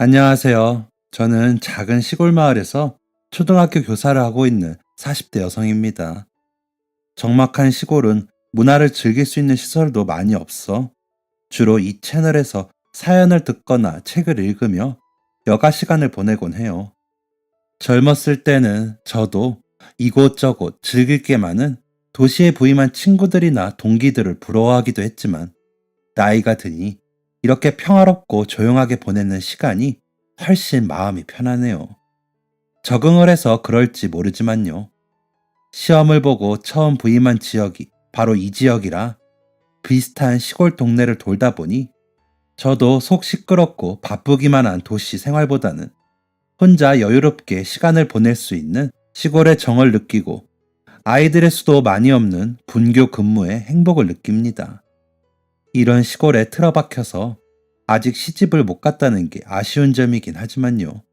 안녕하세요. 저는 작은 시골 마을에서 초등학교 교사를 하고 있는 40대 여성입니다. 적막한 시골은 문화를 즐길 수 있는 시설도 많이 없어 주로 이 채널에서 사연을 듣거나 책을 읽으며 여가 시간을 보내곤 해요. 젊었을 때는 저도 이곳저곳 즐길 게 많은 도시에 부임한 친구들이나 동기들을 부러워하기도 했지만 나이가 드니 이렇게 평화롭고 조용하게 보내는 시간이 훨씬 마음이 편하네요. 적응을 해서 그럴지 모르지만요. 시험을 보고 처음 부임한 지역이 바로 이 지역이라 비슷한 시골 동네를 돌다 보니 저도 속 시끄럽고 바쁘기만 한 도시 생활보다는 혼자 여유롭게 시간을 보낼 수 있는 시골의 정을 느끼고 아이들의 수도 많이 없는 분교 근무에 행복을 느낍니다. 이런 시골에 틀어박혀서 아직 시집을 못 갔다는 게 아쉬운 점이긴 하지만요.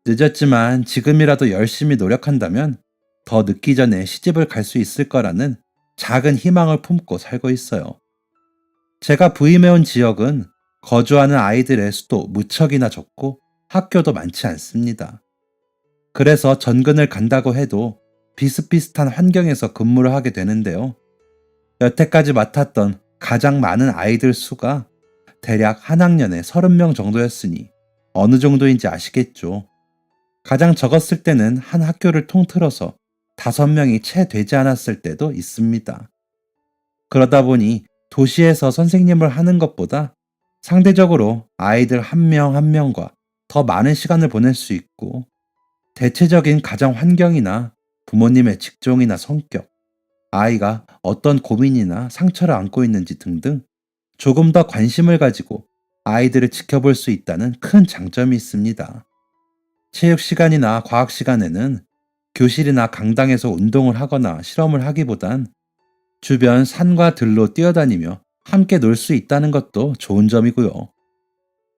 늦었지만 지금이라도 열심히 노력한다면 더 늦기 전에 시집을 갈 수 있을 거라는 작은 희망을 품고 살고 있어요. 제가 부임해온 지역은 거주하는 아이들의 수도 무척이나 적고 학교도 많지 않습니다. 그래서 전근을 간다고 해도 비슷비슷한 환경에서 근무를 하게 되는데요. 여태까지 맡았던 가장 많은 아이들 수가 대략 한 학년에 30명 정도였으니 어느 정도인지 아시겠죠. 가장 적었을 때는 한 학교를 통틀어서 5명이 채 되지 않았을 때도 있습니다. 그러다 보니 도시에서 선생님을 하는 것보다 상대적으로 아이들 한 명 한 명과 더 많은 시간을 보낼 수 있고 대체적인 가정 환경이나 부모님의 직종이나 성격, 아이가 어떤 고민이나 상처를 안고 있는지 등등 조금 더 관심을 가지고 아이들을 지켜볼 수 있다는 큰 장점이 있습니다. 체육 시간이나 과학 시간에는 교실이나 강당에서 운동을 하거나 실험을 하기보단 주변 산과 들로 뛰어다니며 함께 놀 수 있다는 것도 좋은 점이고요.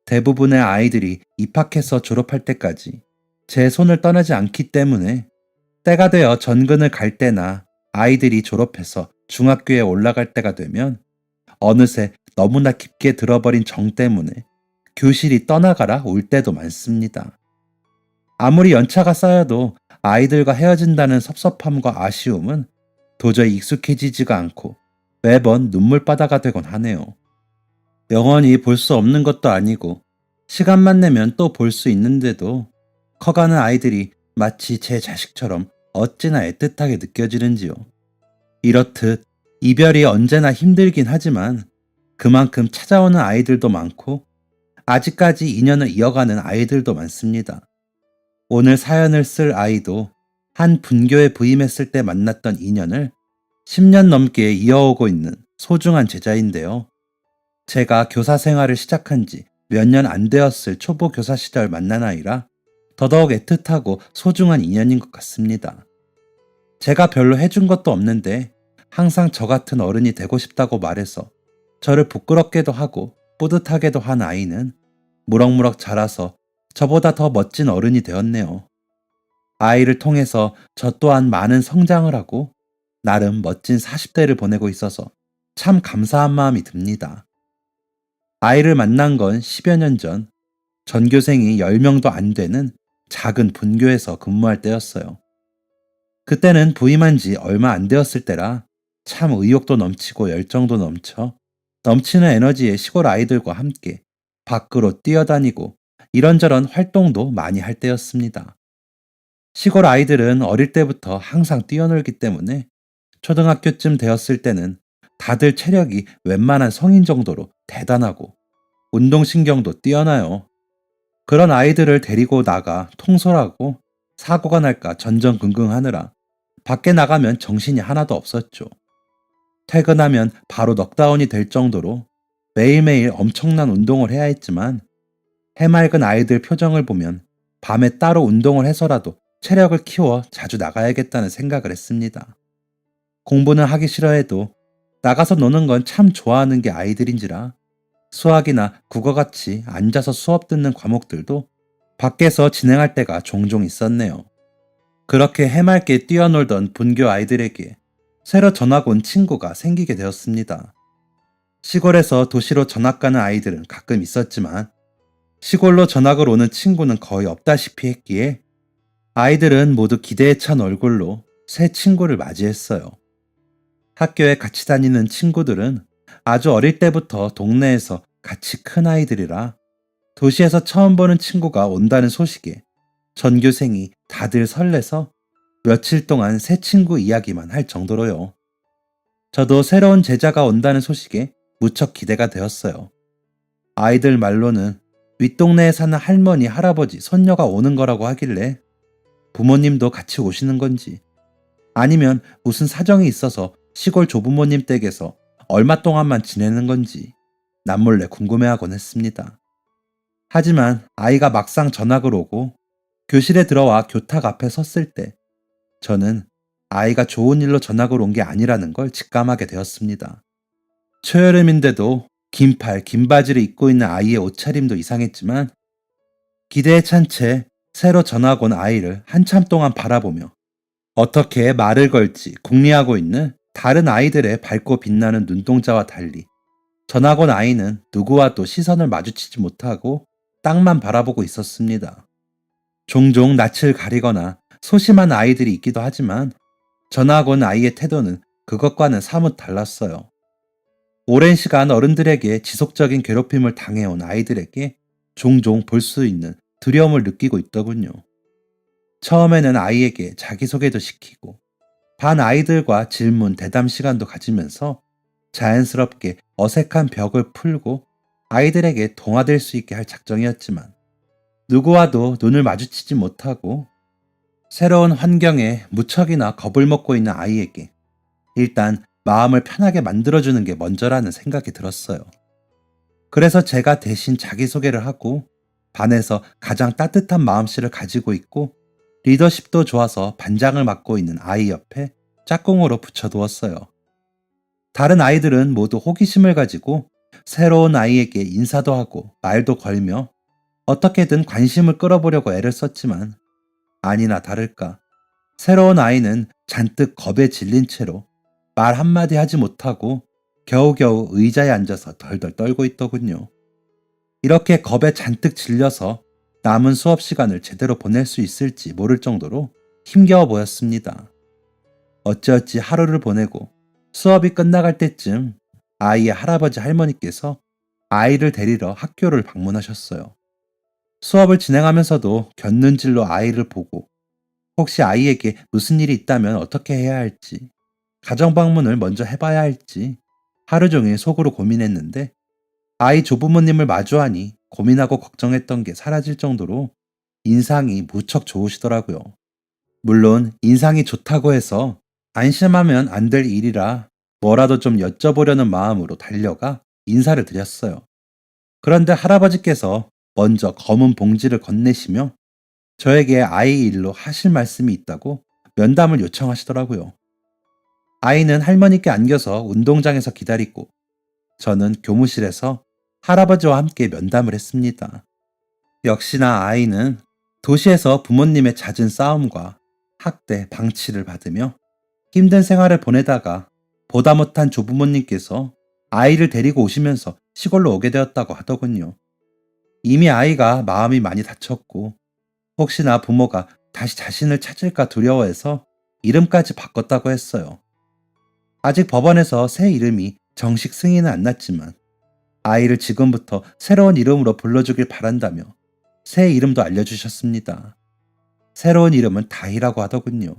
대부분의 아이들이 입학해서 졸업할 때까지 제 손을 떠나지 않기 때문에 때가 되어 전근을 갈 때나 아이들이 졸업해서 중학교에 올라갈 때가 되면 어느새 너무나 깊게 들어버린 정 때문에 교실이 떠나가라 올 때도 많습니다. 아무리 연차가 쌓여도 아이들과 헤어진다는 섭섭함과 아쉬움은 도저히 익숙해지지가 않고 매번 눈물바다가 되곤 하네요. 영원히 볼 수 없는 것도 아니고 시간만 내면 또 볼 수 있는데도 커가는 아이들이 마치 제 자식처럼 어찌나 애틋하게 느껴지는지요. 이렇듯 이별이 언제나 힘들긴 하지만 그만큼 찾아오는 아이들도 많고 아직까지 인연을 이어가는 아이들도 많습니다. 오늘 사연을 쓸 아이도 한 분교에 부임했을 때 만났던 인연을 10년 넘게 이어오고 있는 소중한 제자인데요. 제가 교사 생활을 시작한 지 몇 년 안 되었을 초보 교사 시절 만난 아이라 더더욱 애틋하고 소중한 인연인 것 같습니다. 제가 별로 해준 것도 없는데 항상 저 같은 어른이 되고 싶다고 말해서 저를 부끄럽게도 하고 뿌듯하게도 한 아이는 무럭무럭 자라서 저보다 더 멋진 어른이 되었네요. 아이를 통해서 저 또한 많은 성장을 하고 나름 멋진 40대를 보내고 있어서 참 감사한 마음이 듭니다. 아이를 만난 건 10여 년 전 전교생이 10명도 안 되는 작은 분교에서 근무할 때였어요. 그때는 부임한 지 얼마 안 되었을 때라 참 의욕도 넘치고 열정도 넘치는 에너지의 시골 아이들과 함께 밖으로 뛰어다니고 이런저런 활동도 많이 할 때였습니다. 시골 아이들은 어릴 때부터 항상 뛰어놀기 때문에 초등학교쯤 되었을 때는 다들 체력이 웬만한 성인 정도로 대단하고 운동신경도 뛰어나요. 그런 아이들을 데리고 나가 통솔하고 사고가 날까 전전긍긍하느라 밖에 나가면 정신이 하나도 없었죠. 퇴근하면 바로 넉다운이 될 정도로 매일매일 엄청난 운동을 해야 했지만 해맑은 아이들 표정을 보면 밤에 따로 운동을 해서라도 체력을 키워 자주 나가야겠다는 생각을 했습니다. 공부는 하기 싫어해도 나가서 노는 건 참 좋아하는 게 아이들인지라 수학이나 국어같이 앉아서 수업 듣는 과목들도 밖에서 진행할 때가 종종 있었네요. 그렇게 해맑게 뛰어놀던 분교 아이들에게 새로 전학 온 친구가 생기게 되었습니다. 시골에서 도시로 전학 가는 아이들은 가끔 있었지만 시골로 전학을 오는 친구는 거의 없다시피 했기에 아이들은 모두 기대에 찬 얼굴로 새 친구를 맞이했어요. 학교에 같이 다니는 친구들은 아주 어릴 때부터 동네에서 같이 큰 아이들이라 도시에서 처음 보는 친구가 온다는 소식에 전교생이 다들 설레서 며칠 동안 새 친구 이야기만 할 정도로요. 저도 새로운 제자가 온다는 소식에 무척 기대가 되었어요. 아이들 말로는 윗동네에 사는 할머니, 할아버지, 손녀가 오는 거라고 하길래 부모님도 같이 오시는 건지 아니면 무슨 사정이 있어서 시골 조부모님 댁에서 얼마 동안만 지내는 건지 남몰래 궁금해하곤 했습니다. 하지만 아이가 막상 전학을 오고 교실에 들어와 교탁 앞에 섰을 때 저는 아이가 좋은 일로 전학을 온 게 아니라는 걸 직감하게 되었습니다. 초여름인데도 긴팔, 긴 바지를 입고 있는 아이의 옷차림도 이상했지만 기대에 찬 채 새로 전학 온 아이를 한참 동안 바라보며 어떻게 말을 걸지 궁리하고 있는 다른 아이들의 밝고 빛나는 눈동자와 달리 전학 온 아이는 누구와도 시선을 마주치지 못하고 땅만 바라보고 있었습니다. 종종 낯을 가리거나 소심한 아이들이 있기도 하지만 전학 온 아이의 태도는 그것과는 사뭇 달랐어요. 오랜 시간 어른들에게 지속적인 괴롭힘을 당해온 아이들에게 종종 볼 수 있는 두려움을 느끼고 있더군요. 처음에는 아이에게 자기소개도 시키고 반 아이들과 질문, 대담 시간도 가지면서 자연스럽게 어색한 벽을 풀고 아이들에게 동화될 수 있게 할 작정이었지만 누구와도 눈을 마주치지 못하고 새로운 환경에 무척이나 겁을 먹고 있는 아이에게 일단 마음을 편하게 만들어주는 게 먼저라는 생각이 들었어요. 그래서 제가 대신 자기소개를 하고 반에서 가장 따뜻한 마음씨를 가지고 있고 리더십도 좋아서 반장을 맡고 있는 아이 옆에 짝꿍으로 붙여두었어요. 다른 아이들은 모두 호기심을 가지고 새로운 아이에게 인사도 하고 말도 걸며 어떻게든 관심을 끌어보려고 애를 썼지만 아니나 다를까 새로운 아이는 잔뜩 겁에 질린 채로 말 한마디 하지 못하고 겨우겨우 의자에 앉아서 덜덜 떨고 있더군요. 이렇게 겁에 잔뜩 질려서 남은 수업 시간을 제대로 보낼 수 있을지 모를 정도로 힘겨워 보였습니다. 어찌어찌 하루를 보내고 수업이 끝나갈 때쯤 아이의 할아버지 할머니께서 아이를 데리러 학교를 방문하셨어요. 수업을 진행하면서도 곁눈질로 아이를 보고 혹시 아이에게 무슨 일이 있다면 어떻게 해야 할지, 가정 방문을 먼저 해봐야 할지 하루 종일 속으로 고민했는데 아이 조부모님을 마주하니 고민하고 걱정했던 게 사라질 정도로 인상이 무척 좋으시더라고요. 물론 인상이 좋다고 해서 안심하면 안 될 일이라 뭐라도 좀 여쭤보려는 마음으로 달려가 인사를 드렸어요. 그런데 할아버지께서 먼저 검은 봉지를 건네시며 저에게 아이 일로 하실 말씀이 있다고 면담을 요청하시더라고요. 아이는 할머니께 안겨서 운동장에서 기다리고 저는 교무실에서 할아버지와 함께 면담을 했습니다. 역시나 아이는 도시에서 부모님의 잦은 싸움과 학대, 방치를 받으며 힘든 생활을 보내다가 보다 못한 조부모님께서 아이를 데리고 오시면서 시골로 오게 되었다고 하더군요. 이미 아이가 마음이 많이 다쳤고 혹시나 부모가 다시 자신을 찾을까 두려워해서 이름까지 바꿨다고 했어요. 아직 법원에서 새 이름이 정식 승인은 안 났지만 아이를 지금부터 새로운 이름으로 불러주길 바란다며 새 이름도 알려주셨습니다. 새로운 이름은 다희라고 하더군요.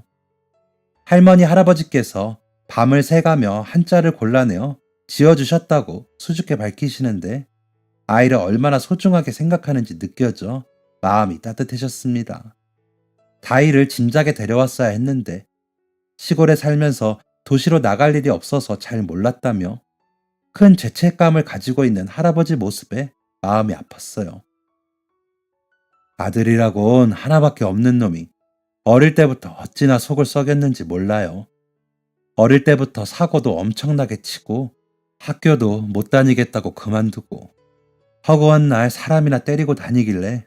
할머니 할아버지께서 밤을 새가며 한자를 골라내어 지어주셨다고 수줍게 밝히시는데 아이를 얼마나 소중하게 생각하는지 느껴져 마음이 따뜻해졌습니다. 다희를 진작에 데려왔어야 했는데 시골에 살면서 도시로 나갈 일이 없어서 잘 몰랐다며 큰 죄책감을 가지고 있는 할아버지 모습에 마음이 아팠어요. 아들이라곤 하나밖에 없는 놈이 어릴 때부터 어찌나 속을 썩였는지 몰라요. 어릴 때부터 사고도 엄청나게 치고 학교도 못 다니겠다고 그만두고 허구한 날 사람이나 때리고 다니길래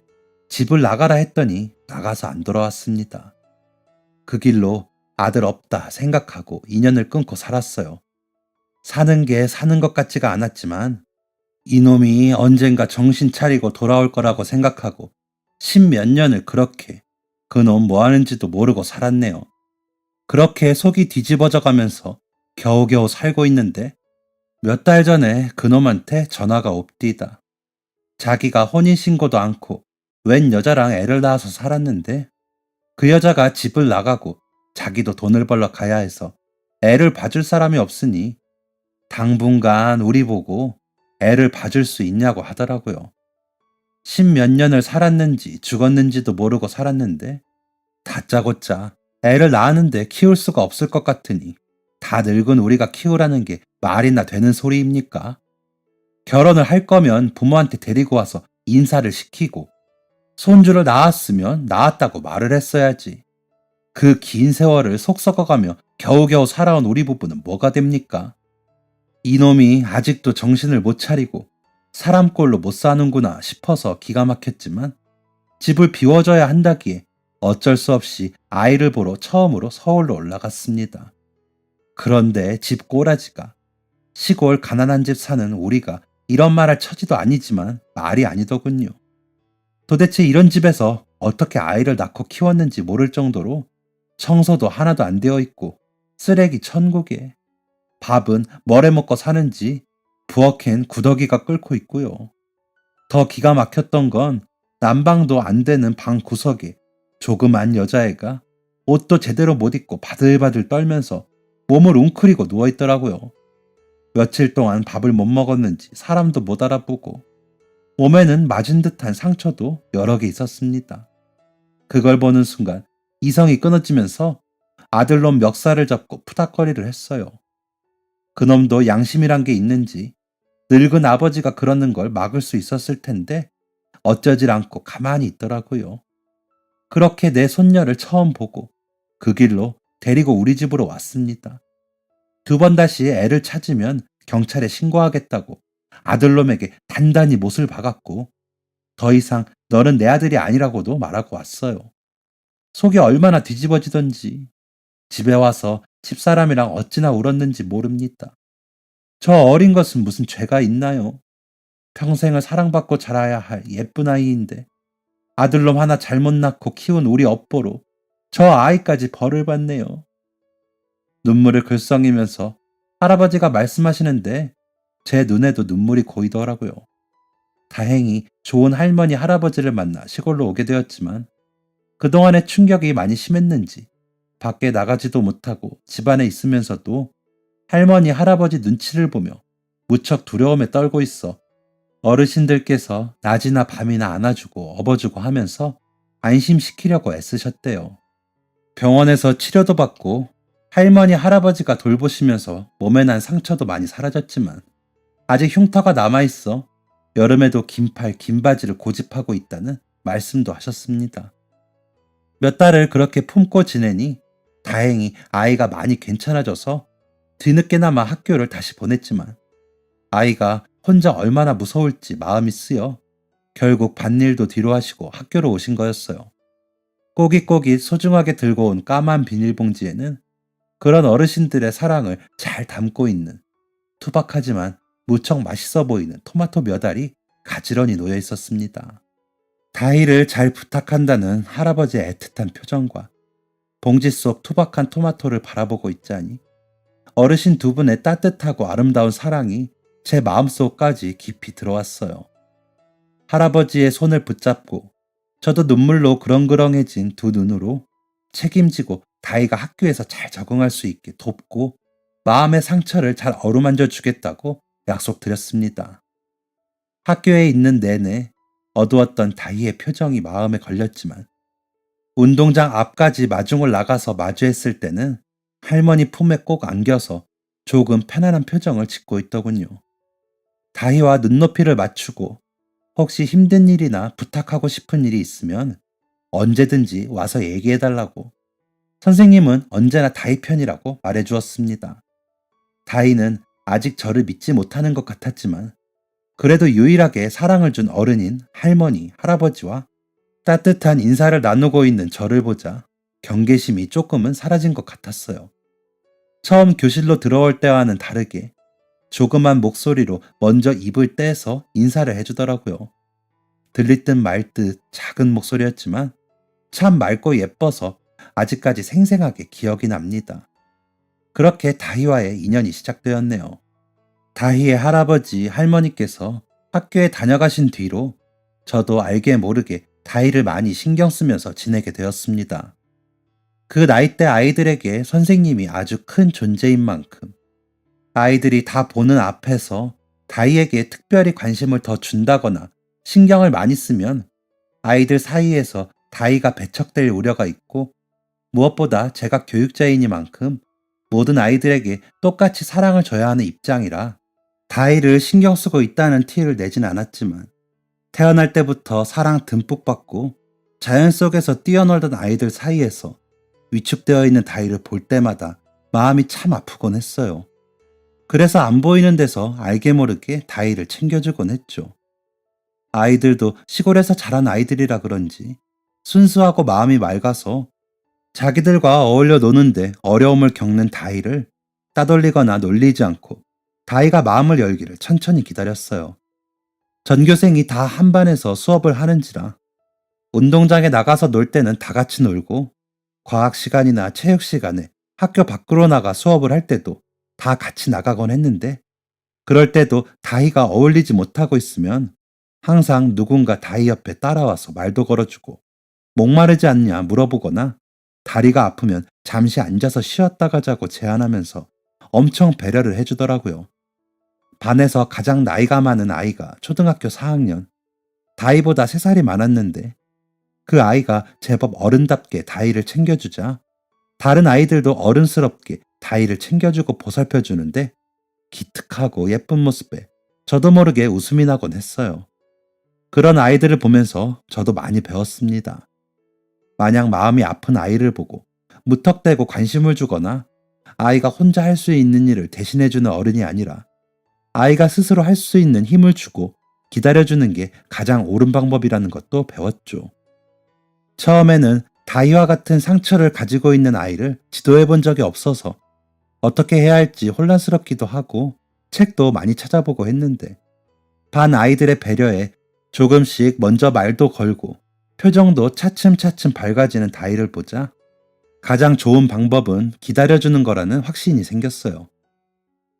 집을 나가라 했더니 나가서 안 돌아왔습니다. 그 길로 아들 없다 생각하고 인연을 끊고 살았어요. 사는 게 사는 것 같지가 않았지만 이놈이 언젠가 정신 차리고 돌아올 거라고 생각하고 십몇 년을 그렇게 그놈 뭐 하는지도 모르고 살았네요. 그렇게 속이 뒤집어져 가면서 겨우겨우 살고 있는데 몇 달 전에 그놈한테 전화가 옵디다. 자기가 혼인신고도 않고 웬 여자랑 애를 낳아서 살았는데 그 여자가 집을 나가고 자기도 돈을 벌러 가야 해서 애를 봐줄 사람이 없으니 당분간 우리 보고 애를 봐줄 수 있냐고 하더라고요. 십몇 년을 살았는지 죽었는지도 모르고 살았는데 다짜고짜 애를 낳았는데 키울 수가 없을 것 같으니 다 늙은 우리가 키우라는 게 말이나 되는 소리입니까? 결혼을 할 거면 부모한테 데리고 와서 인사를 시키고 손주를 낳았으면 낳았다고 말을 했어야지. 그 긴 세월을 속 썩어가며 겨우겨우 살아온 우리 부부는 뭐가 됩니까? 이놈이 아직도 정신을 못 차리고 사람 꼴로 못 사는구나 싶어서 기가 막혔지만 집을 비워줘야 한다기에 어쩔 수 없이 아이를 보러 처음으로 서울로 올라갔습니다. 그런데 집 꼬라지가 시골 가난한 집 사는 우리가 이런 말할 처지도 아니지만 말이 아니더군요. 도대체 이런 집에서 어떻게 아이를 낳고 키웠는지 모를 정도로 청소도 하나도 안 되어 있고 쓰레기 천국에 밥은 뭘 해먹고 사는지 부엌엔 구더기가 끓고 있고요. 더 기가 막혔던 건 난방도 안 되는 방 구석에 조그만 여자애가 옷도 제대로 못 입고 바들바들 떨면서 몸을 웅크리고 누워있더라고요. 며칠 동안 밥을 못 먹었는지 사람도 못 알아보고 몸에는 맞은 듯한 상처도 여러 개 있었습니다. 그걸 보는 순간 이성이 끊어지면서 아들놈 멱살을 잡고 푸닥거리를 했어요. 그놈도 양심이란 게 있는지 늙은 아버지가 그러는 걸 막을 수 있었을 텐데 어쩌질 않고 가만히 있더라고요. 그렇게 내 손녀를 처음 보고 그 길로 데리고 우리 집으로 왔습니다. 두 번 다시 애를 찾으면 경찰에 신고하겠다고 아들놈에게 단단히 못을 박았고 더 이상 너는 내 아들이 아니라고도 말하고 왔어요. 속이 얼마나 뒤집어지던지 집에 와서 집사람이랑 어찌나 울었는지 모릅니다. 저 어린 것은 무슨 죄가 있나요? 평생을 사랑받고 자라야 할 예쁜 아이인데 아들놈 하나 잘못 낳고 키운 우리 업보로 저 아이까지 벌을 받네요. 눈물을 글썽이면서 할아버지가 말씀하시는데 제 눈에도 눈물이 고이더라고요. 다행히 좋은 할머니 할아버지를 만나 시골로 오게 되었지만 그동안의 충격이 많이 심했는지 밖에 나가지도 못하고 집안에 있으면서도 할머니 할아버지 눈치를 보며 무척 두려움에 떨고 있어 어르신들께서 낮이나 밤이나 안아주고 업어주고 하면서 안심시키려고 애쓰셨대요. 병원에서 치료도 받고 할머니 할아버지가 돌보시면서 몸에 난 상처도 많이 사라졌지만 아직 흉터가 남아있어 여름에도 긴팔 긴 바지를 고집하고 있다는 말씀도 하셨습니다. 몇 달을 그렇게 품고 지내니 다행히 아이가 많이 괜찮아져서 뒤늦게나마 학교를 다시 보냈지만 아이가 혼자 얼마나 무서울지 마음이 쓰여 결국 밭일도 뒤로 하시고 학교로 오신 거였어요. 꼬깃꼬깃 소중하게 들고 온 까만 비닐봉지에는 그런 어르신들의 사랑을 잘 담고 있는 투박하지만 무척 맛있어 보이는 토마토 몇 알이 가지런히 놓여 있었습니다. 다이를 잘 부탁한다는 할아버지의 애틋한 표정과 봉지 속 투박한 토마토를 바라보고 있자니 어르신 두 분의 따뜻하고 아름다운 사랑이 제 마음속까지 깊이 들어왔어요. 할아버지의 손을 붙잡고 저도 눈물로 그렁그렁해진 두 눈으로 책임지고 다이가 학교에서 잘 적응할 수 있게 돕고 마음의 상처를 잘 어루만져 주겠다고 약속드렸습니다. 학교에 있는 내내 어두웠던 다이의 표정이 마음에 걸렸지만 운동장 앞까지 마중을 나가서 마주했을 때는 할머니 품에 꼭 안겨서 조금 편안한 표정을 짓고 있더군요. 다이와 눈높이를 맞추고 혹시 힘든 일이나 부탁하고 싶은 일이 있으면 언제든지 와서 얘기해달라고 선생님은 언제나 다이 편이라고 말해주었습니다. 다이는 아직 저를 믿지 못하는 것 같았지만 그래도 유일하게 사랑을 준 어른인 할머니, 할아버지와 따뜻한 인사를 나누고 있는 저를 보자 경계심이 조금은 사라진 것 같았어요. 처음 교실로 들어올 때와는 다르게 조그만 목소리로 먼저 입을 떼서 인사를 해주더라고요. 들릴 듯 말 듯 작은 목소리였지만 참 맑고 예뻐서 아직까지 생생하게 기억이 납니다. 그렇게 다희와의 인연이 시작되었네요. 다희의 할아버지, 할머니께서 학교에 다녀가신 뒤로 저도 알게 모르게 다희를 많이 신경 쓰면서 지내게 되었습니다. 그 나이대 아이들에게 선생님이 아주 큰 존재인 만큼 아이들이 다 보는 앞에서 다희에게 특별히 관심을 더 준다거나 신경을 많이 쓰면 아이들 사이에서 다희가 배척될 우려가 있고, 무엇보다 제가 교육자이니만큼 모든 아이들에게 똑같이 사랑을 줘야 하는 입장이라 다희를 신경 쓰고 있다는 티를 내진 않았지만, 태어날 때부터 사랑 듬뿍 받고 자연 속에서 뛰어놀던 아이들 사이에서 위축되어 있는 다희를 볼 때마다 마음이 참 아프곤 했어요. 그래서 안 보이는 데서 알게 모르게 다희를 챙겨주곤 했죠. 아이들도 시골에서 자란 아이들이라 그런지 순수하고 마음이 맑아서 자기들과 어울려 노는데 어려움을 겪는 다희를 따돌리거나 놀리지 않고 다희가 마음을 열기를 천천히 기다렸어요. 전교생이 다 한 반에서 수업을 하는지라 운동장에 나가서 놀 때는 다 같이 놀고, 과학 시간이나 체육 시간에 학교 밖으로 나가 수업을 할 때도 다 같이 나가곤 했는데, 그럴 때도 다희가 어울리지 못하고 있으면 항상 누군가 다희 옆에 따라와서 말도 걸어주고 목마르지 않냐 물어보거나 다리가 아프면 잠시 앉아서 쉬었다 가자고 제안하면서 엄청 배려를 해주더라고요. 반에서 가장 나이가 많은 아이가 초등학교 4학년, 다희보다 3살이 많았는데 그 아이가 제법 어른답게 다희를 챙겨주자 다른 아이들도 어른스럽게 다희를 챙겨주고 보살펴주는데 기특하고 예쁜 모습에 저도 모르게 웃음이 나곤 했어요. 그런 아이들을 보면서 저도 많이 배웠습니다. 마냥 마음이 아픈 아이를 보고 무턱대고 관심을 주거나 아이가 혼자 할 수 있는 일을 대신해주는 어른이 아니라 아이가 스스로 할 수 있는 힘을 주고 기다려주는 게 가장 옳은 방법이라는 것도 배웠죠. 처음에는 다희와 같은 상처를 가지고 있는 아이를 지도해 본 적이 없어서 어떻게 해야 할지 혼란스럽기도 하고 책도 많이 찾아보고 했는데, 반 아이들의 배려에 조금씩 먼저 말도 걸고 표정도 차츰차츰 밝아지는 다희를 보자 가장 좋은 방법은 기다려주는 거라는 확신이 생겼어요.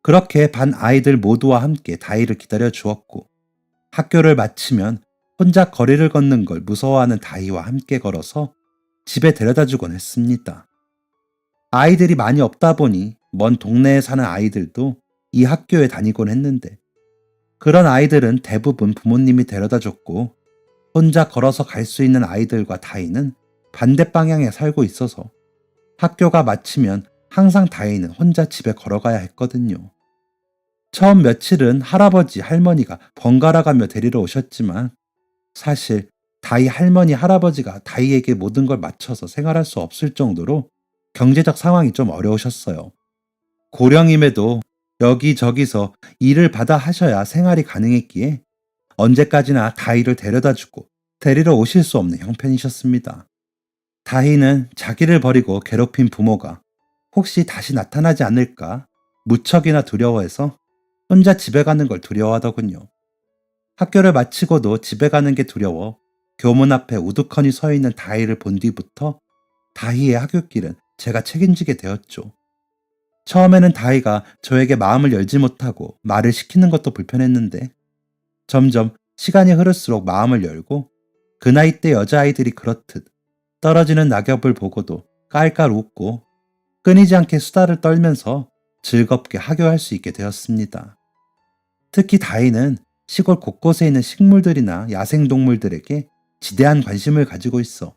그렇게 반 아이들 모두와 함께 다희를 기다려 주었고, 학교를 마치면 혼자 거리를 걷는 걸 무서워하는 다희와 함께 걸어서 집에 데려다 주곤 했습니다. 아이들이 많이 없다 보니 먼 동네에 사는 아이들도 이 학교에 다니곤 했는데, 그런 아이들은 대부분 부모님이 데려다 줬고 혼자 걸어서 갈 수 있는 아이들과 다희는 반대 방향에 살고 있어서 학교가 마치면 항상 다희는 혼자 집에 걸어가야 했거든요. 처음 며칠은 할아버지, 할머니가 번갈아 가며 데리러 오셨지만 사실 다희 할머니, 할아버지가 다희에게 모든 걸 맞춰서 생활할 수 없을 정도로 경제적 상황이 좀 어려우셨어요. 고령임에도 여기저기서 일을 받아 하셔야 생활이 가능했기에 언제까지나 다희를 데려다주고 데리러 오실 수 없는 형편이셨습니다. 다희는 자기를 버리고 괴롭힌 부모가 혹시 다시 나타나지 않을까 무척이나 두려워해서 혼자 집에 가는 걸 두려워하더군요. 학교를 마치고도 집에 가는 게 두려워 교문 앞에 우두커니 서 있는 다희를 본 뒤부터 다희의 학교길은 제가 책임지게 되었죠. 처음에는 다희가 저에게 마음을 열지 못하고 말을 시키는 것도 불편했는데 점점 시간이 흐를수록 마음을 열고, 그 나이 때 여자아이들이 그렇듯 떨어지는 낙엽을 보고도 깔깔 웃고 끊이지 않게 수다를 떨면서 즐겁게 하교할 수 있게 되었습니다. 특히 다희는 시골 곳곳에 있는 식물들이나 야생동물들에게 지대한 관심을 가지고 있어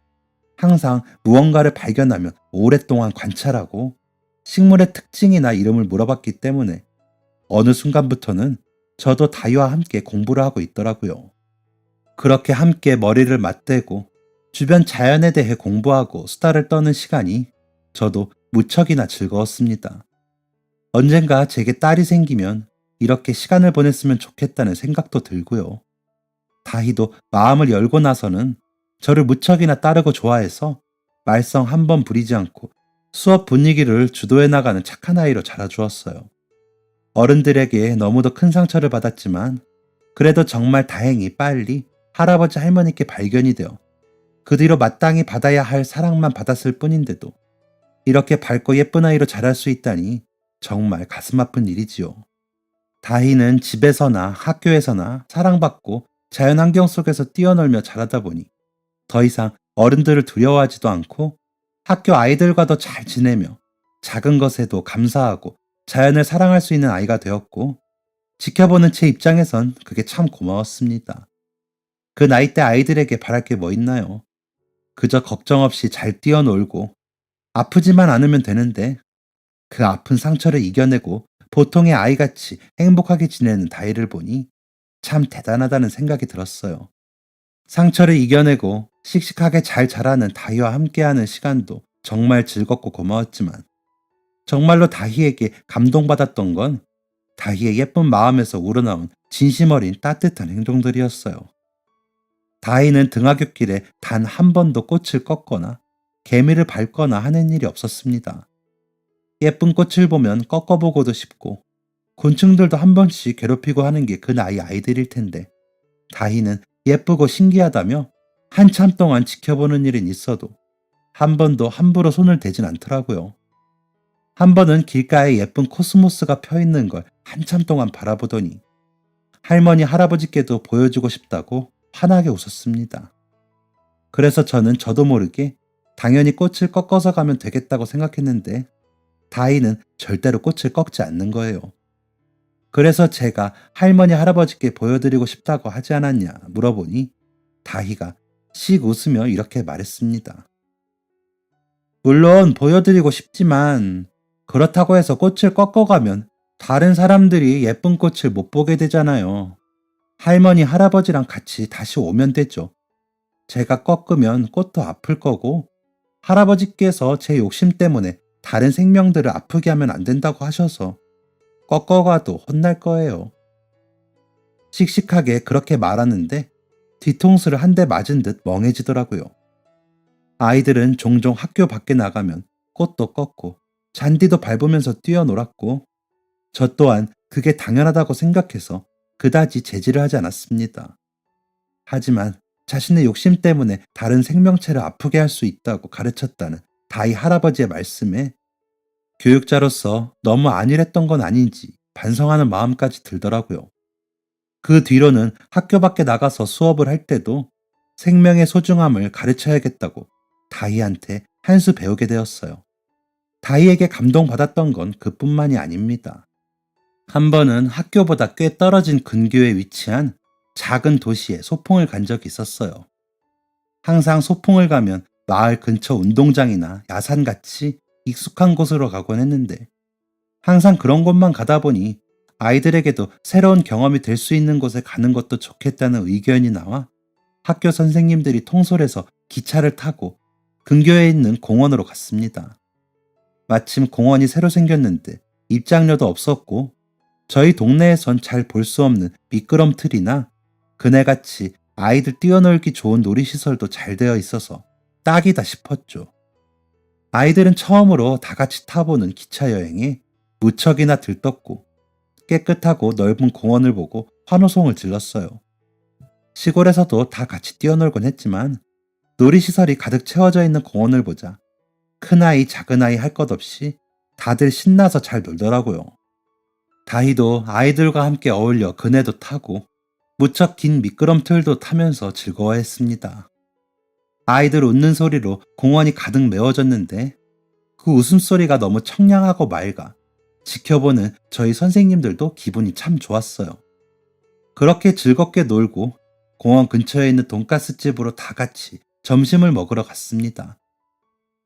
항상 무언가를 발견하면 오랫동안 관찰하고 식물의 특징이나 이름을 물어봤기 때문에 어느 순간부터는 저도 다희와 함께 공부를 하고 있더라고요. 그렇게 함께 머리를 맞대고 주변 자연에 대해 공부하고 수다를 떠는 시간이 저도 무척이나 즐거웠습니다. 언젠가 제게 딸이 생기면 이렇게 시간을 보냈으면 좋겠다는 생각도 들고요. 다희도 마음을 열고 나서는 저를 무척이나 따르고 좋아해서 말썽 한 번 부리지 않고 수업 분위기를 주도해 나가는 착한 아이로 자라주었어요. 어른들에게 너무도 큰 상처를 받았지만 그래도 정말 다행히 빨리 할아버지 할머니께 발견이 되어 그 뒤로 마땅히 받아야 할 사랑만 받았을 뿐인데도 이렇게 밝고 예쁜 아이로 자랄 수 있다니 정말 가슴 아픈 일이지요. 다희는 집에서나 학교에서나 사랑받고 자연환경 속에서 뛰어놀며 자라다 보니 더 이상 어른들을 두려워하지도 않고 학교 아이들과도 잘 지내며 작은 것에도 감사하고 자연을 사랑할 수 있는 아이가 되었고 지켜보는 제 입장에선 그게 참 고마웠습니다. 그 나이 때 아이들에게 바랄 게 뭐 있나요? 그저 걱정 없이 잘 뛰어놀고 아프지만 않으면 되는데 그 아픈 상처를 이겨내고 보통의 아이같이 행복하게 지내는 다이를 보니 참 대단하다는 생각이 들었어요. 상처를 이겨내고 씩씩하게 잘 자라는 다희와 함께하는 시간도 정말 즐겁고 고마웠지만 정말로 다희에게 감동받았던 건 다희의 예쁜 마음에서 우러나온 진심 어린 따뜻한 행동들이었어요. 다희는 등하굣길에 단 한 번도 꽃을 꺾거나 개미를 밟거나 하는 일이 없었습니다. 예쁜 꽃을 보면 꺾어보고도 싶고 곤충들도 한 번씩 괴롭히고 하는 게 그 나이 아이들일 텐데 다희는 예쁘고 신기하다며 한참 동안 지켜보는 일은 있어도 한 번도 함부로 손을 대진 않더라고요. 한 번은 길가에 예쁜 코스모스가 펴 있는 걸 한참 동안 바라보더니 할머니 할아버지께도 보여주고 싶다고 환하게 웃었습니다. 그래서 저도 모르게 당연히 꽃을 꺾어서 가면 되겠다고 생각했는데 다희는 절대로 꽃을 꺾지 않는 거예요. 그래서 제가 할머니 할아버지께 보여드리고 싶다고 하지 않았냐 물어보니 다희가 씩 웃으며 이렇게 말했습니다. 물론 보여드리고 싶지만 그렇다고 해서 꽃을 꺾어가면 다른 사람들이 예쁜 꽃을 못 보게 되잖아요. 할머니 할아버지랑 같이 다시 오면 되죠. 제가 꺾으면 꽃도 아플 거고 할아버지께서 제 욕심 때문에 다른 생명들을 아프게 하면 안 된다고 하셔서 꺾어가도 혼날 거예요. 씩씩하게 그렇게 말하는데 뒤통수를 한 대 맞은 듯 멍해지더라고요. 아이들은 종종 학교 밖에 나가면 꽃도 꺾고 잔디도 밟으면서 뛰어놀았고 저 또한 그게 당연하다고 생각해서 그다지 제지를 하지 않았습니다. 하지만 자신의 욕심 때문에 다른 생명체를 아프게 할 수 있다고 가르쳤다는 다이 할아버지의 말씀에 교육자로서 너무 안일했던 건 아닌지 반성하는 마음까지 들더라고요. 그 뒤로는 학교 밖에 나가서 수업을 할 때도 생명의 소중함을 가르쳐야겠다고 다희한테 한 수 배우게 되었어요. 다희에게 감동받았던 건 그뿐만이 아닙니다. 한 번은 학교보다 꽤 떨어진 근교에 위치한 작은 도시에 소풍을 간 적이 있었어요. 항상 소풍을 가면 마을 근처 운동장이나 야산같이 익숙한 곳으로 가곤 했는데 항상 그런 곳만 가다 보니 아이들에게도 새로운 경험이 될 수 있는 곳에 가는 것도 좋겠다는 의견이 나와 학교 선생님들이 통솔해서 기차를 타고 근교에 있는 공원으로 갔습니다. 마침 공원이 새로 생겼는데 입장료도 없었고 저희 동네에선 잘 볼 수 없는 미끄럼틀이나 그네같이 아이들 뛰어놀기 좋은 놀이시설도 잘 되어 있어서 딱이다 싶었죠. 아이들은 처음으로 다 같이 타보는 기차 여행에 무척이나 들떴고 깨끗하고 넓은 공원을 보고 환호성을 질렀어요. 시골에서도 다 같이 뛰어놀곤 했지만 놀이시설이 가득 채워져 있는 공원을 보자 큰아이 작은아이 할 것 없이 다들 신나서 잘 놀더라고요. 다희도 아이들과 함께 어울려 그네도 타고 무척 긴 미끄럼틀도 타면서 즐거워했습니다. 아이들 웃는 소리로 공원이 가득 메워졌는데 그 웃음소리가 너무 청량하고 맑아 지켜보는 저희 선생님들도 기분이 참 좋았어요. 그렇게 즐겁게 놀고 공원 근처에 있는 돈가스 집으로 다 같이 점심을 먹으러 갔습니다.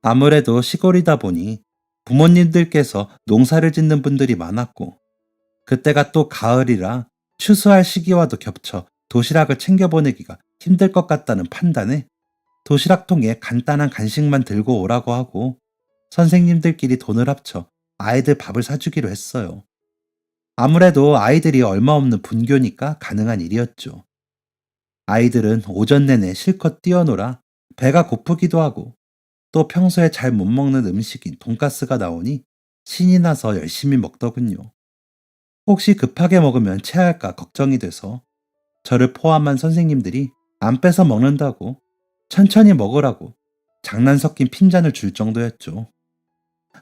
아무래도 시골이다 보니 부모님들께서 농사를 짓는 분들이 많았고 그때가 또 가을이라 추수할 시기와도 겹쳐 도시락을 챙겨 보내기가 힘들 것 같다는 판단에 도시락통에 간단한 간식만 들고 오라고 하고 선생님들끼리 돈을 합쳐 아이들 밥을 사주기로 했어요. 아무래도 아이들이 얼마 없는 분교니까 가능한 일이었죠. 아이들은 오전 내내 실컷 뛰어놀아 배가 고프기도 하고 또 평소에 잘 못 먹는 음식인 돈가스가 나오니 신이 나서 열심히 먹더군요. 혹시 급하게 먹으면 체할까 걱정이 돼서 저를 포함한 선생님들이 안 뺏어 먹는다고 천천히 먹으라고 장난 섞인 핀잔을 줄 정도였죠.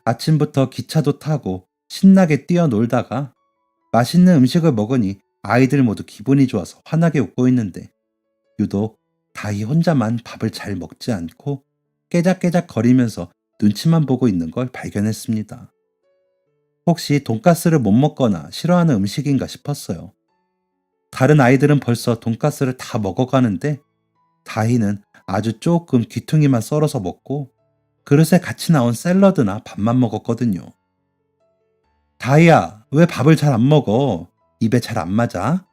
아침부터 기차도 타고 신나게 뛰어놀다가 맛있는 음식을 먹으니 아이들 모두 기분이 좋아서 환하게 웃고 있는데 유독 다희 혼자만 밥을 잘 먹지 않고 깨작깨작 거리면서 눈치만 보고 있는 걸 발견했습니다. 혹시 돈가스를 못 먹거나 싫어하는 음식인가 싶었어요. 다른 아이들은 벌써 돈가스를 다 먹어가는데 다희는 아주 조금 귀퉁이만 썰어서 먹고 그릇에 같이 나온 샐러드나 밥만 먹었거든요. 다희야, 왜 밥을 잘 안 먹어? 입에 잘 안 맞아?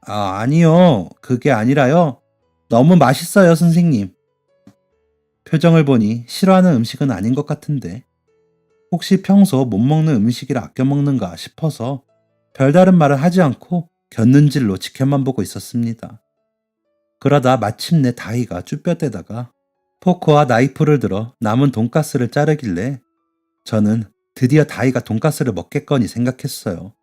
아니요. 그게 아니라요. 너무 맛있어요, 선생님. 표정을 보니 싫어하는 음식은 아닌 것 같은데 혹시 평소 못 먹는 음식이라 아껴 먹는가 싶어서 별다른 말을 하지 않고 곁눈질로 지켜만 보고 있었습니다. 그러다 마침내 다희가 쭈뼛대다가 포크와 나이프를 들어 남은 돈가스를 자르길래 저는 드디어 다희가 돈가스를 먹겠거니 생각했어요.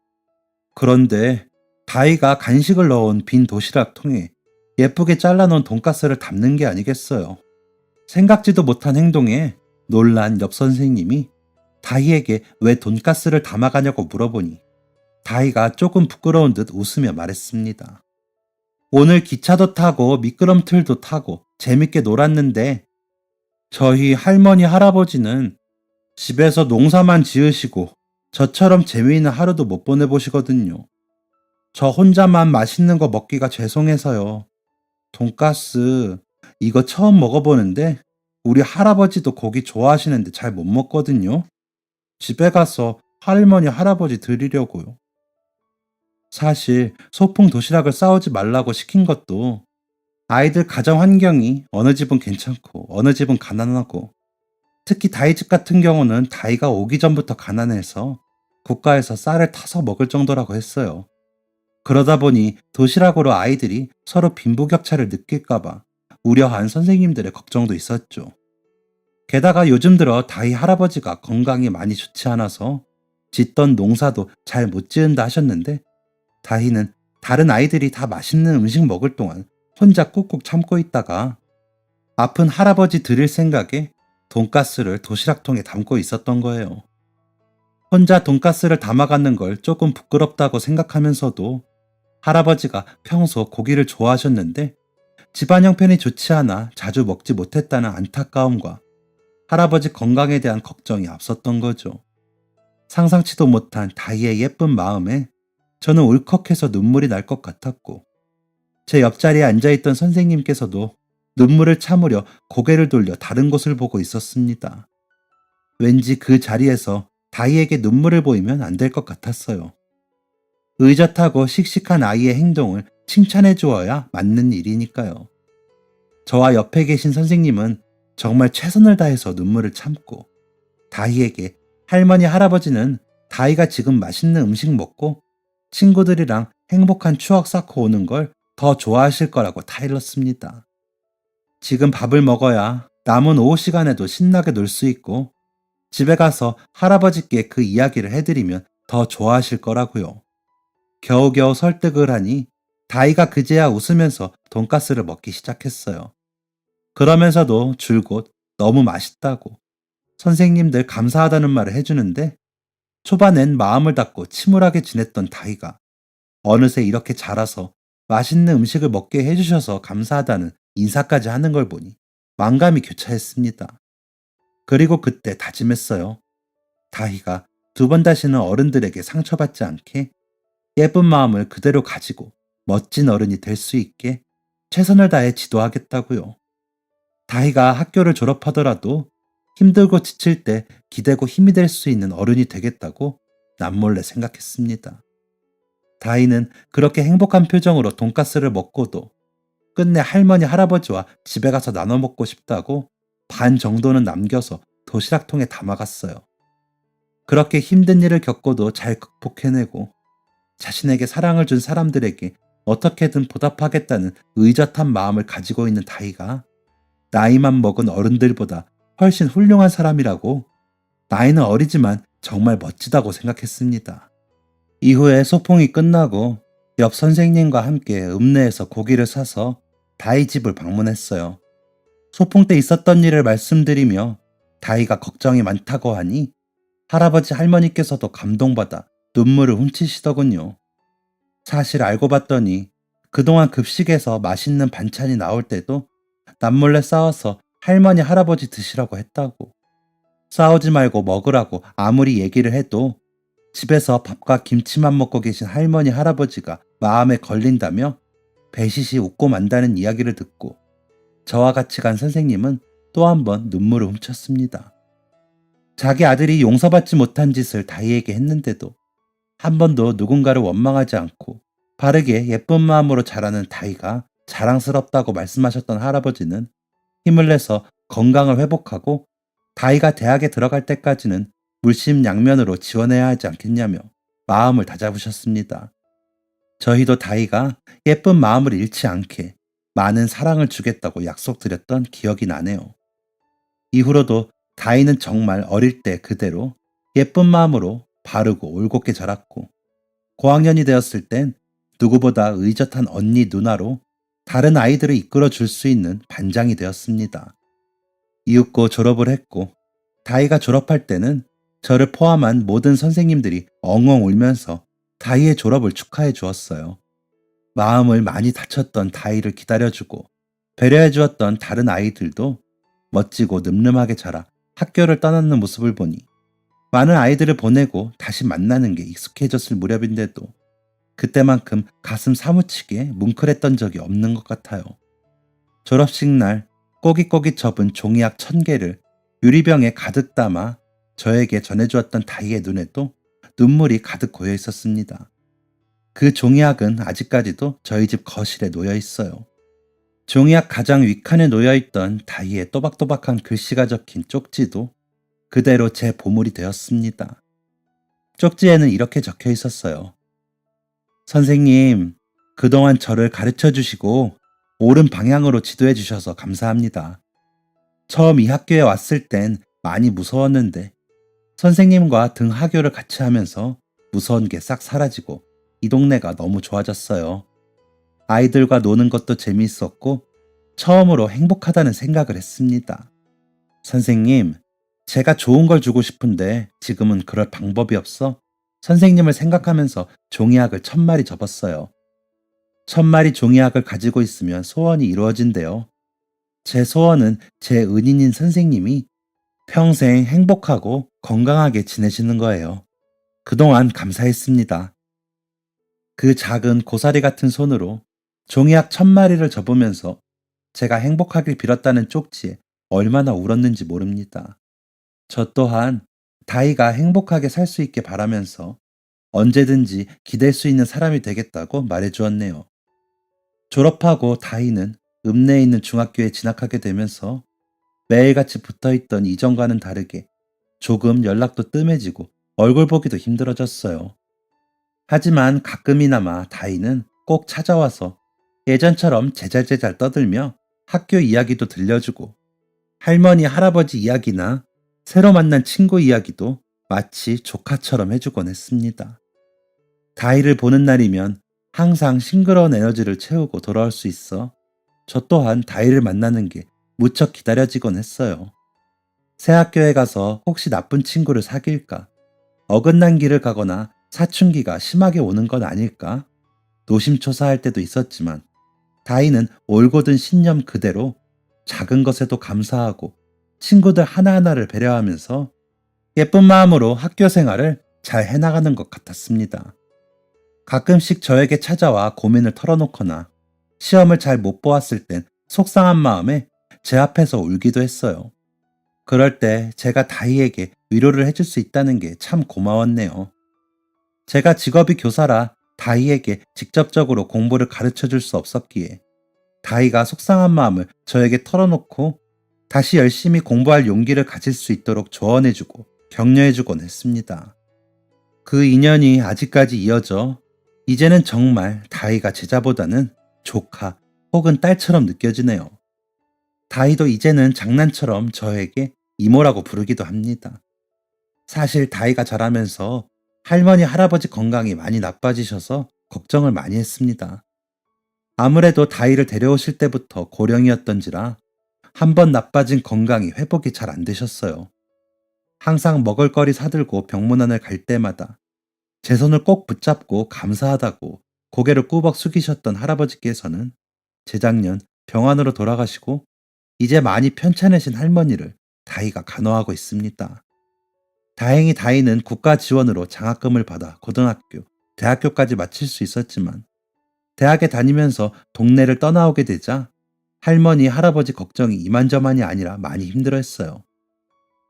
그런데 다희가 간식을 넣은 빈 도시락 통에 예쁘게 잘라놓은 돈가스를 담는 게 아니겠어요. 생각지도 못한 행동에 놀란 옆 선생님이 다희에게 왜 돈가스를 담아가냐고 물어보니 다희가 조금 부끄러운 듯 웃으며 말했습니다. 오늘 기차도 타고 미끄럼틀도 타고 재밌게 놀았는데 저희 할머니 할아버지는 집에서 농사만 지으시고 저처럼 재미있는 하루도 못 보내보시거든요. 저 혼자만 맛있는 거 먹기가 죄송해서요. 돈가스 이거 처음 먹어보는데 우리 할아버지도 고기 좋아하시는데 잘 못 먹거든요. 집에 가서 할머니 할아버지 드리려고요. 사실 소풍 도시락을 싸오지 말라고 시킨 것도 아이들 가정 환경이 어느 집은 괜찮고 어느 집은 가난하고 특히 다희 집 같은 경우는 다희가 오기 전부터 가난해서 국가에서 쌀을 타서 먹을 정도라고 했어요. 그러다 보니 도시락으로 아이들이 서로 빈부격차를 느낄까봐 우려한 선생님들의 걱정도 있었죠. 게다가 요즘 들어 다희 할아버지가 건강이 많이 좋지 않아서 짓던 농사도 잘 못 지은다 하셨는데 다희는 다른 아이들이 다 맛있는 음식 먹을 동안 혼자 꾹꾹 참고 있다가 아픈 할아버지 드릴 생각에 돈가스를 도시락통에 담고 있었던 거예요. 혼자 돈가스를 담아가는 걸 조금 부끄럽다고 생각하면서도 할아버지가 평소 고기를 좋아하셨는데 집안 형편이 좋지 않아 자주 먹지 못했다는 안타까움과 할아버지 건강에 대한 걱정이 앞섰던 거죠. 상상치도 못한 다희의 예쁜 마음에 저는 울컥해서 눈물이 날 것 같았고 제 옆자리에 앉아있던 선생님께서도 눈물을 참으려 고개를 돌려 다른 곳을 보고 있었습니다. 왠지 그 자리에서 다희에게 눈물을 보이면 안 될 것 같았어요. 의젓하고 씩씩한 아이의 행동을 칭찬해 주어야 맞는 일이니까요. 저와 옆에 계신 선생님은 정말 최선을 다해서 눈물을 참고 다희에게 할머니 할아버지는 다희가 지금 맛있는 음식 먹고 친구들이랑 행복한 추억 쌓고 오는 걸 더 좋아하실 거라고 타일렀습니다. 지금 밥을 먹어야 남은 오후 시간에도 신나게 놀 수 있고 집에 가서 할아버지께 그 이야기를 해드리면 더 좋아하실 거라고요. 겨우겨우 설득을 하니 다희가 그제야 웃으면서 돈가스를 먹기 시작했어요. 그러면서도 줄곧 너무 맛있다고 선생님들 감사하다는 말을 해주는데 초반엔 마음을 닫고 침울하게 지냈던 다희가 어느새 이렇게 자라서 맛있는 음식을 먹게 해주셔서 감사하다는 인사까지 하는 걸 보니 만감이 교차했습니다. 그리고 그때 다짐했어요. 다희가 두 번 다시는 어른들에게 상처받지 않게 예쁜 마음을 그대로 가지고 멋진 어른이 될 수 있게 최선을 다해 지도하겠다고요. 다희가 학교를 졸업하더라도 힘들고 지칠 때 기대고 힘이 될 수 있는 어른이 되겠다고 남몰래 생각했습니다. 다희는 그렇게 행복한 표정으로 돈가스를 먹고도 끝내 할머니 할아버지와 집에 가서 나눠 먹고 싶다고 반 정도는 남겨서 도시락통에 담아갔어요. 그렇게 힘든 일을 겪고도 잘 극복해내고 자신에게 사랑을 준 사람들에게 어떻게든 보답하겠다는 의젓한 마음을 가지고 있는 다희가 나이만 먹은 어른들보다 훨씬 훌륭한 사람이라고 나이는 어리지만 정말 멋지다고 생각했습니다. 이후에 소풍이 끝나고 옆 선생님과 함께 읍내에서 고기를 사서 다희 집을 방문했어요. 소풍 때 있었던 일을 말씀드리며 다희가 걱정이 많다고 하니 할아버지 할머니께서도 감동받아 눈물을 훔치시더군요. 사실 알고 봤더니 그동안 급식에서 맛있는 반찬이 나올 때도 남몰래 싸워서 할머니 할아버지 드시라고 했다고. 싸우지 말고 먹으라고 아무리 얘기를 해도 집에서 밥과 김치만 먹고 계신 할머니 할아버지가 마음에 걸린다며 배시시 웃고 만다는 이야기를 듣고 저와 같이 간 선생님은 또 한 번 눈물을 훔쳤습니다. 자기 아들이 용서받지 못한 짓을 다희에게 했는데도 한 번도 누군가를 원망하지 않고 바르게 예쁜 마음으로 자라는 다희가 자랑스럽다고 말씀하셨던 할아버지는 힘을 내서 건강을 회복하고 다희가 대학에 들어갈 때까지는 물심양면으로 지원해야 하지 않겠냐며 마음을 다잡으셨습니다. 저희도 다희가 예쁜 마음을 잃지 않게 많은 사랑을 주겠다고 약속드렸던 기억이 나네요. 이후로도 다희는 정말 어릴 때 그대로 예쁜 마음으로 바르고 올곧게 자랐고 고학년이 되었을 땐 누구보다 의젓한 언니 누나로 다른 아이들을 이끌어 줄 수 있는 반장이 되었습니다. 이윽고 졸업을 했고 다희가 졸업할 때는 저를 포함한 모든 선생님들이 엉엉 울면서 다희의 졸업을 축하해 주었어요. 마음을 많이 다쳤던 다희를 기다려주고 배려해 주었던 다른 아이들도 멋지고 늠름하게 자라 학교를 떠나는 모습을 보니 많은 아이들을 보내고 다시 만나는 게 익숙해졌을 무렵인데도 그때만큼 가슴 사무치게 뭉클했던 적이 없는 것 같아요. 졸업식 날 꼬깃꼬깃 접은 종이약 1000개를 유리병에 가득 담아 저에게 전해주었던 다희의 눈에도 눈물이 가득 고여 있었습니다. 그 종이약은 아직까지도 저희 집 거실에 놓여 있어요. 종이약 가장 윗칸에 놓여있던 다희의 또박또박한 글씨가 적힌 쪽지도 그대로 제 보물이 되었습니다. 쪽지에는 이렇게 적혀 있었어요. 선생님, 그동안 저를 가르쳐 주시고 옳은 방향으로 지도해 주셔서 감사합니다. 처음 이 학교에 왔을 땐 많이 무서웠는데 선생님과 등하교를 같이 하면서 무서운 게 싹 사라지고 이 동네가 너무 좋아졌어요. 아이들과 노는 것도 재미있었고 처음으로 행복하다는 생각을 했습니다. 선생님, 제가 좋은 걸 주고 싶은데 지금은 그럴 방법이 없어 선생님을 생각하면서 종이약을 1000마리 접었어요. 1000마리 종이약을 가지고 있으면 소원이 이루어진대요. 제 소원은 제 은인인 선생님이 평생 행복하고 건강하게 지내시는 거예요. 그동안 감사했습니다. 그 작은 고사리 같은 손으로 종이약 1000마리를 접으면서 제가 행복하길 빌었다는 쪽지에 얼마나 울었는지 모릅니다. 저 또한 다희가 행복하게 살 수 있게 바라면서 언제든지 기댈 수 있는 사람이 되겠다고 말해주었네요. 졸업하고 다희는 읍내에 있는 중학교에 진학하게 되면서 매일같이 붙어있던 이전과는 다르게 조금 연락도 뜸해지고 얼굴 보기도 힘들어졌어요. 하지만 가끔이나마 다희는 꼭 찾아와서 예전처럼 제잘제잘 떠들며 학교 이야기도 들려주고 할머니 할아버지 이야기나 새로 만난 친구 이야기도 마치 조카처럼 해주곤 했습니다. 다희를 보는 날이면 항상 싱그러운 에너지를 채우고 돌아올 수 있어 저 또한 다희를 만나는 게 무척 기다려지곤 했어요. 새 학교에 가서 혹시 나쁜 친구를 사귈까? 어긋난 길을 가거나 사춘기가 심하게 오는 건 아닐까? 노심초사할 때도 있었지만 다희는 올곧은 신념 그대로 작은 것에도 감사하고 친구들 하나하나를 배려하면서 예쁜 마음으로 학교 생활을 잘 해나가는 것 같았습니다. 가끔씩 저에게 찾아와 고민을 털어놓거나 시험을 잘 못 보았을 땐 속상한 마음에 제 앞에서 울기도 했어요. 그럴 때 제가 다희에게 위로를 해줄 수 있다는 게 참 고마웠네요. 제가 직업이 교사라 다희에게 직접적으로 공부를 가르쳐 줄 수 없었기에 다희가 속상한 마음을 저에게 털어놓고 다시 열심히 공부할 용기를 가질 수 있도록 조언해주고 격려해주곤 했습니다. 그 인연이 아직까지 이어져 이제는 정말 다희가 제자보다는 조카 혹은 딸처럼 느껴지네요. 다희도 이제는 장난처럼 저에게 이모라고 부르기도 합니다. 사실 다희가 자라면서 할머니, 할아버지 건강이 많이 나빠지셔서 걱정을 많이 했습니다. 아무래도 다이를 데려오실 때부터 고령이었던지라 한 번 나빠진 건강이 회복이 잘 안 되셨어요. 항상 먹을거리 사들고 병문안을 갈 때마다 제 손을 꼭 붙잡고 감사하다고 고개를 꾸벅 숙이셨던 할아버지께서는 재작년 병원으로 돌아가시고 이제 많이 편찮으신 할머니를 다이가 간호하고 있습니다. 다행히 다이는 국가 지원으로 장학금을 받아 고등학교, 대학교까지 마칠 수 있었지만 대학에 다니면서 동네를 떠나오게 되자 할머니, 할아버지 걱정이 이만저만이 아니라 많이 힘들어했어요.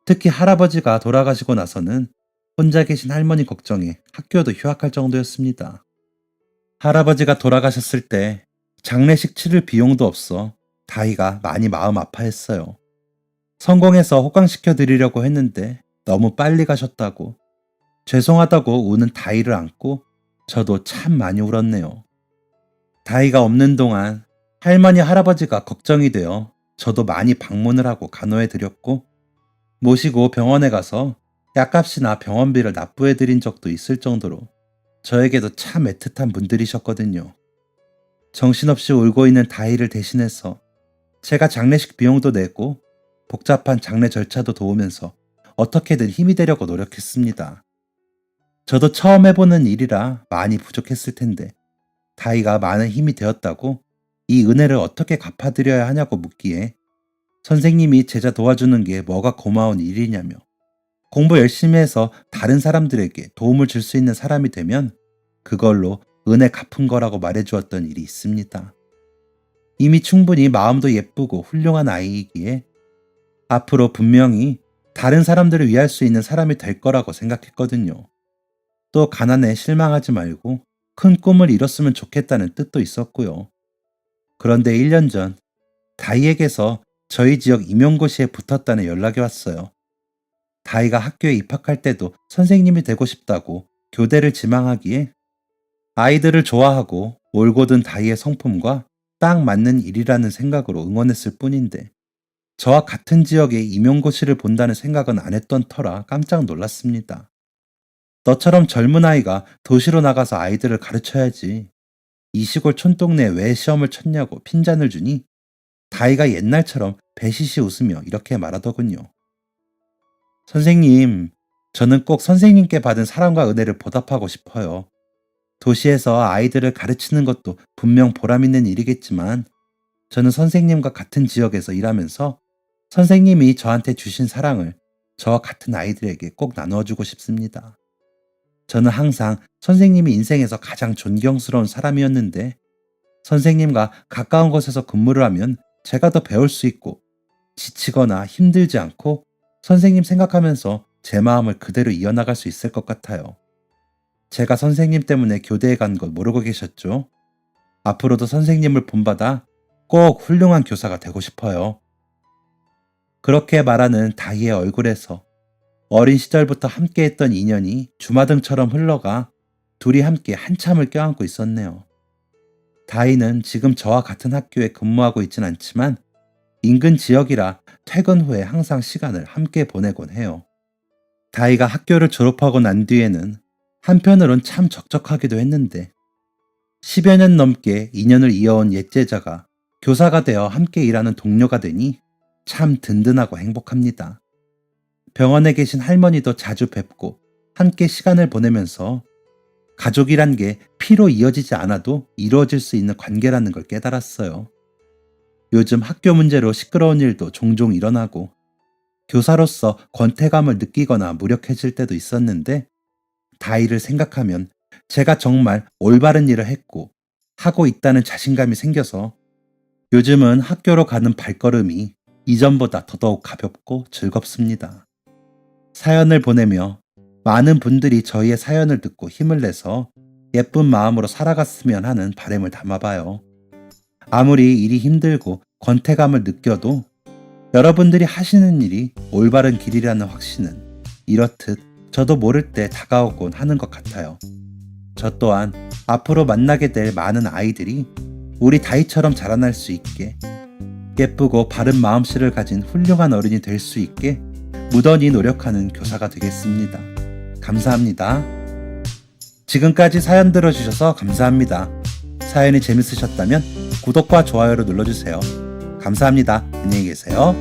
특히 할아버지가 돌아가시고 나서는 혼자 계신 할머니 걱정에 학교도 휴학할 정도였습니다. 할아버지가 돌아가셨을 때 장례식 치를 비용도 없어 다이가 많이 마음 아파했어요. 성공해서 호강시켜 드리려고 했는데 너무 빨리 가셨다고, 죄송하다고 우는 다이를 안고 저도 참 많이 울었네요. 다이가 없는 동안 할머니, 할아버지가 걱정이 되어 저도 많이 방문을 하고 간호해 드렸고 모시고 병원에 가서 약값이나 병원비를 납부해 드린 적도 있을 정도로 저에게도 참 애틋한 분들이셨거든요. 정신없이 울고 있는 다이를 대신해서 제가 장례식 비용도 내고 복잡한 장례 절차도 도우면서 어떻게든 힘이 되려고 노력했습니다. 저도 처음 해보는 일이라 많이 부족했을 텐데 다이가 많은 힘이 되었다고 이 은혜를 어떻게 갚아드려야 하냐고 묻기에 선생님이 제자 도와주는 게 뭐가 고마운 일이냐며 공부 열심히 해서 다른 사람들에게 도움을 줄 수 있는 사람이 되면 그걸로 은혜 갚은 거라고 말해주었던 일이 있습니다. 이미 충분히 마음도 예쁘고 훌륭한 아이이기에 앞으로 분명히 다른 사람들을 위할 수 있는 사람이 될 거라고 생각했거든요. 또 가난에 실망하지 말고 큰 꿈을 이뤘으면 좋겠다는 뜻도 있었고요. 그런데 1년 전 다이에게서 저희 지역 임용고시에 붙었다는 연락이 왔어요. 다이가 학교에 입학할 때도 선생님이 되고 싶다고 교대를 지망하기에 아이들을 좋아하고 올곧은 다이의 성품과 딱 맞는 일이라는 생각으로 응원했을 뿐인데 저와 같은 지역에 임용고시를 본다는 생각은 안 했던 터라 깜짝 놀랐습니다. 너처럼 젊은 아이가 도시로 나가서 아이들을 가르쳐야지. 이 시골 촌동네에 왜 시험을 쳤냐고 핀잔을 주니 다이가 옛날처럼 배시시 웃으며 이렇게 말하더군요. 선생님, 저는 꼭 선생님께 받은 사랑과 은혜를 보답하고 싶어요. 도시에서 아이들을 가르치는 것도 분명 보람있는 일이겠지만 저는 선생님과 같은 지역에서 일하면서 선생님이 저한테 주신 사랑을 저와 같은 아이들에게 꼭 나누어주고 싶습니다. 저는 항상 선생님이 인생에서 가장 존경스러운 사람이었는데 선생님과 가까운 곳에서 근무를 하면 제가 더 배울 수 있고 지치거나 힘들지 않고 선생님 생각하면서 제 마음을 그대로 이어나갈 수 있을 것 같아요. 제가 선생님 때문에 교대에 간 걸 모르고 계셨죠? 앞으로도 선생님을 본받아 꼭 훌륭한 교사가 되고 싶어요. 그렇게 말하는 다희의 얼굴에서 어린 시절부터 함께했던 인연이 주마등처럼 흘러가 둘이 함께 한참을 껴안고 있었네요. 다희는 지금 저와 같은 학교에 근무하고 있진 않지만 인근 지역이라 퇴근 후에 항상 시간을 함께 보내곤 해요. 다희가 학교를 졸업하고 난 뒤에는 한편으론 참 적적하기도 했는데 10여 년 넘게 인연을 이어온 옛제자가 교사가 되어 함께 일하는 동료가 되니 참 든든하고 행복합니다. 병원에 계신 할머니도 자주 뵙고 함께 시간을 보내면서 가족이란 게 피로 이어지지 않아도 이루어질 수 있는 관계라는 걸 깨달았어요. 요즘 학교 문제로 시끄러운 일도 종종 일어나고 교사로서 권태감을 느끼거나 무력해질 때도 있었는데 다이를 생각하면 제가 정말 올바른 일을 했고 하고 있다는 자신감이 생겨서 요즘은 학교로 가는 발걸음이 이전보다 더더욱 가볍고 즐겁습니다. 사연을 보내며 많은 분들이 저희의 사연을 듣고 힘을 내서 예쁜 마음으로 살아갔으면 하는 바람을 담아봐요. 아무리 일이 힘들고 권태감을 느껴도 여러분들이 하시는 일이 올바른 길이라는 확신은 이렇듯 저도 모를 때 다가오곤 하는 것 같아요. 저 또한 앞으로 만나게 될 많은 아이들이 우리 다이처럼 자라날 수 있게 예쁘고 바른 마음씨를 가진 훌륭한 어른이 될 수 있게 무던히 노력하는 교사가 되겠습니다. 감사합니다. 지금까지 사연 들어주셔서 감사합니다. 사연이 재밌으셨다면 구독과 좋아요를 눌러주세요. 감사합니다. 안녕히 계세요.